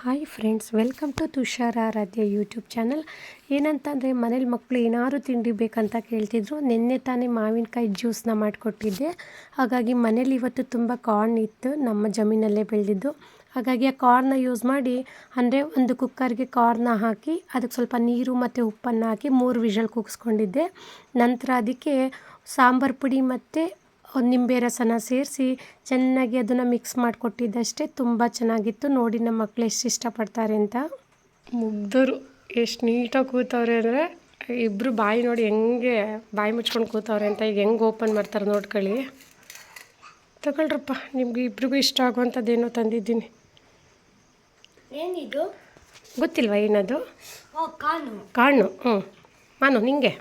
Hi friends, welcome to Tushara Aradhya YouTube channel. ಏನಂತಂದರೆ ಮನೇಲಿ ಮಕ್ಕಳು ಏನಾದ್ರು ತಿಂಡಿ ಬೇಕಂತ ಕೇಳ್ತಿದ್ರು. ನಿನ್ನೆ ತಾನೇ ಮಾವಿನಕಾಯಿ ಜ್ಯೂಸನ್ನ ಮಾಡಿಕೊಟ್ಟಿದ್ದೆ. ಹಾಗಾಗಿ ಮನೇಲಿ ಇವತ್ತು ತುಂಬ ಕಾರ್ನ್ ಇತ್ತು, ನಮ್ಮ ಜಮೀನಲ್ಲೇ ಬೆಳೆದಿದ್ದು. ಹಾಗಾಗಿ ಆ ಕಾರ್ನ ಯೂಸ್ ಮಾಡಿ, ಅಂದರೆ ಒಂದು ಕುಕ್ಕರ್ಗೆ ಕಾರ್ನ ಹಾಕಿ ಅದಕ್ಕೆ ಸ್ವಲ್ಪ ನೀರು ಮತ್ತು ಉಪ್ಪನ್ನು ಹಾಕಿ 3 ವಿಷಲ್ ಕೂಗಿಸ್ಕೊಂಡಿದ್ದೆ. ನಂತರ ಅದಕ್ಕೆ ಸಾಂಬಾರು ಪುಡಿ ಮತ್ತು ನಿಂಬೆ ರಸನ ಸೇರಿಸಿ ಚೆನ್ನಾಗಿ ಅದನ್ನು ಮಿಕ್ಸ್ ಮಾಡಿಕೊಟ್ಟಿದ್ದಷ್ಟೇ. ತುಂಬ ಚೆನ್ನಾಗಿತ್ತು. ನೋಡಿ ನಮ್ಮ ಮಕ್ಕಳು ಎಷ್ಟು ಇಷ್ಟಪಡ್ತಾರೆ ಅಂತ. ಮುಗ್ಧರು ಎಷ್ಟು ನೀಟಾಗಿ ಕೂತವ್ರೆ ಅಂದರೆ, ಇಬ್ಬರು ಬಾಯಿ ನೋಡಿ ಹೆಂಗೆ ಬಾಯಿ ಮುಚ್ಕೊಂಡು ಕೂತವ್ರೆ ಅಂತ. ಈಗ ಹೆಂಗೆ ಓಪನ್ ಮಾಡ್ತಾರೆ ನೋಡ್ಕೊಳ್ಳಿ. ತಗೊಳ್ರಪ್ಪ, ನಿಮ್ಗೆ ಇಬ್ರಿಗೂ ಇಷ್ಟ ಆಗುವಂಥದ್ದೇನೋ ತಂದಿದ್ದೀನಿ. ಏನಿದು ಗೊತ್ತಿಲ್ವಾ ಏನದು? ಕಾಣು. ಮಾನು ನಿಂಗೆ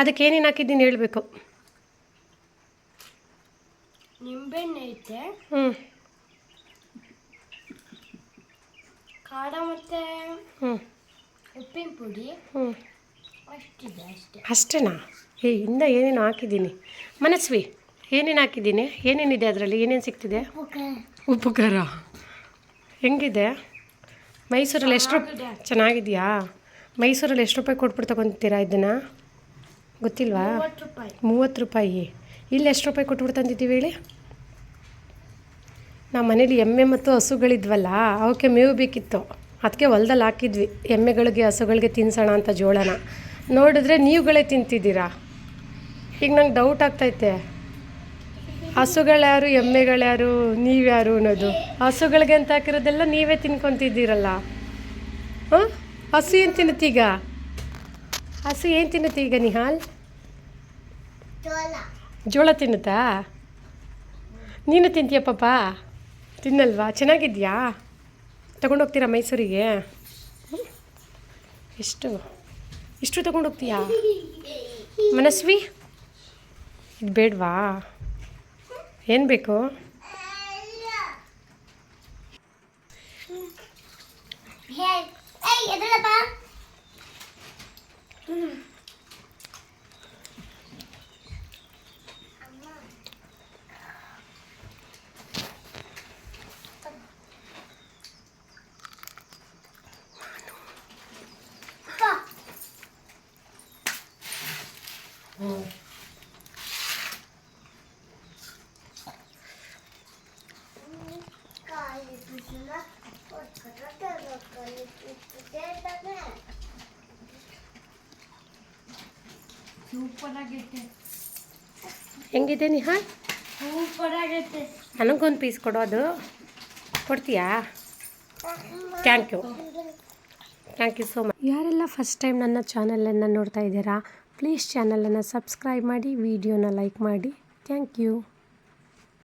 ಅದಕ್ಕೆ ಏನೇನು ಹಾಕಿದ್ದೀನಿ ಹೇಳಬೇಕು. ನಿಂಬೆಹಣ್ಣು ಐತೆ, ಖಾರ ಮತ್ತು ಉಪ್ಪಿನ ಪುಡಿ ಅಷ್ಟಿದೆ. ಅಷ್ಟೇನಾ? ಇಂದ ಏನೇನು ಹಾಕಿದ್ದೀನಿ. ಮನಸ್ವಿ, ಏನೇನು ಹಾಕಿದ್ದೀನಿ? ಏನೇನಿದೆ ಅದರಲ್ಲಿ? ಏನೇನು ಸಿಗ್ತಿದೆ? ಉಪ್ಪು ಖಾರ ಹೆಂಗಿದೆ? ಮೈಸೂರಲ್ಲಿ ಎಷ್ಟು ರೂಪಾಯಿ? ಚೆನ್ನಾಗಿದೆಯಾ? ಮೈಸೂರಲ್ಲಿ ಎಷ್ಟು ರೂಪಾಯಿ ಕೊಟ್ಬಿಟ್ಟು ತಗೊತೀರಾ ಇದನ್ನು? ಗೊತ್ತಿಲ್ವಾ? 30 ರೂಪಾಯಿ. ಇಲ್ಲಿ ಎಷ್ಟು ರೂಪಾಯಿ ಕೊಟ್ಬಿಟ್ಟು ತಂದಿದ್ದೀವಿ ಹೇಳಿ? ನಾವು ಮನೇಲಿ ಎಮ್ಮೆ ಮತ್ತು ಹಸುಗಳಿದ್ವಲ್ಲ, ಅವಕ್ಕೆ ಮೇವು ಬೇಕಿತ್ತು. ಅದಕ್ಕೆ ಹೊಲ್ದಲ್ಲಿ ಹಾಕಿದ್ವಿ. ಎಮ್ಮೆಗಳಿಗೆ ಹಸುಗಳಿಗೆ ತಿನ್ಸೋಣ ಅಂತ ಜೋಳನ. ನೋಡಿದ್ರೆ ನೀವುಗಳೇ ತಿಂತಿದ್ದೀರಾ. ಈಗ ನಂಗೆ ಡೌಟ್ ಆಗ್ತೈತೆ, ಹಸುಗಳ್ಯಾರು ಎಮ್ಮೆಗಳ್ಯಾರು ನೀವ್ಯಾರು ಅನ್ನೋದು. ಹಸುಗಳಿಗೆ ಅಂತ ಹಾಕಿರೋದೆಲ್ಲ ನೀವೇ ತಿನ್ಕೊತಿದ್ದೀರಲ್ಲ. ಹಸು ಏನು ತಿನ್ನುತ್ತೀಗ? ಹಸು ಏನು ತಿನ್ನುತ್ತೆ ಈಗ ನಿಹಾಲ್? ಜೋಳ ತಿನ್ನುತ್ತಾ? ನೀನು ತಿಂತೀಯ ಪಾಪ? ತಿನ್ನಲ್ವಾ? ಚೆನ್ನಾಗಿದೆಯಾ? ತಗೊಂಡೋಗ್ತೀರಾ ಮೈಸೂರಿಗೆ? ಇಷ್ಟು ತಗೊಂಡೋಗ್ತೀಯಾ? ಮನಸ್ವಿ, ಇದು ಬೇಡವಾ? ಏನು ಬೇಕು? ಹೆಂಗಿದೆ ನಿಹಾಲ್? ನನಗೊಂದು ಪೀಸ್ ಕೊಡೋದು ಕೊಡ್ತೀಯಾ? Thank you so much. ಯಾರೆಲ್ಲ ಫಸ್ಟ್ ಟೈಮ್ ನನ್ನ ಚಾನಲನ್ನು ನೋಡ್ತಾ ಇದ್ದೀರಾ, ಪ್ಲೀಸ್ ಚಾನಲನ್ನು ಸಬ್ಸ್ಕ್ರೈಬ್ ಮಾಡಿ, ವಿಡಿಯೋನ ಲೈಕ್ ಮಾಡಿ. Thank you.